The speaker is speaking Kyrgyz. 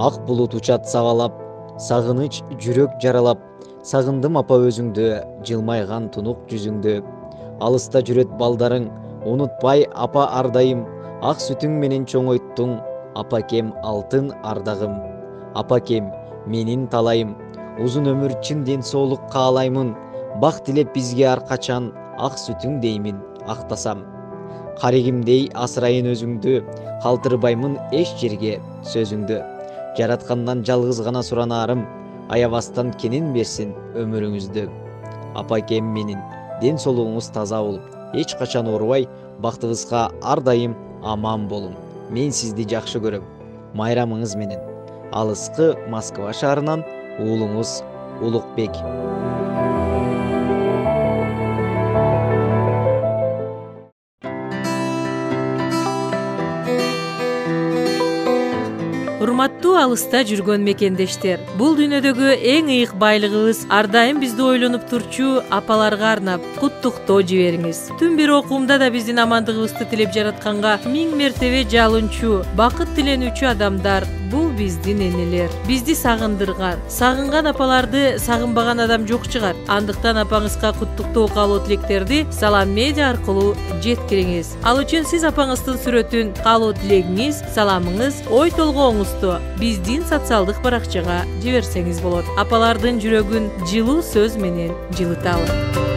Ак булут учат сабалап, сагыныч жүрөк жаралап, сагындым апа өзүңдү, жылмайган тунук жүзүңдү. Алыста жүрөт балдарың, унутпай апа ардайым, ак сүтүң менен чоңойттуң, апакем алтын ардагым. Апакем менин талайым, узун өмүр чын ден соолук каалаймын, бак тилеп бизге ар качан, ак сүтүң деймин актасам. Карегимдей асырайын өзүңдү, калтырбаймын эч жерге сөзүңдү. Жараткандан жалгыз гана суранарым, аябастан кенен берсин өмүрүңүздү. Апакем менин ден соолугуңуз таза болуп, эч качан оорубай, бактыбызга ар дайым аман болуң. Мен сизди жакшы көрөм. Майрамыңыз менен. Алыскы Москва шаарынан уулуңуз Улукбек. Урматтуу алыста жүргөн мекендештер, бул дүйнөдөгү эң ыйык байлыгыбыз ар дайым бизди ойлонуп турчу апаларга арнап куттуктоо жибериңиз. Түн бир окуумда да биздин амандыгыбызды тилеп жаратканга миң мертебе жалынчу, бакыт тиленүүчү адамдар бул биздин энелер. Бизди сагындырган, сагынган апаларды сагынбаган адам жок чыгар. Андыктан апаңызга куттуктоо каалоо тилектерди Салам медиа аркылуу жеткириңиз. Ал үчүн сиз апаңыздын сүрөтүн, каалоо тилегиңиз, саламыңыз, ой толгооңузду биздин социалдык баракчага жиберсеңиз болот. Апалардын жүрөгүн жылуу сөз менен жылыталы.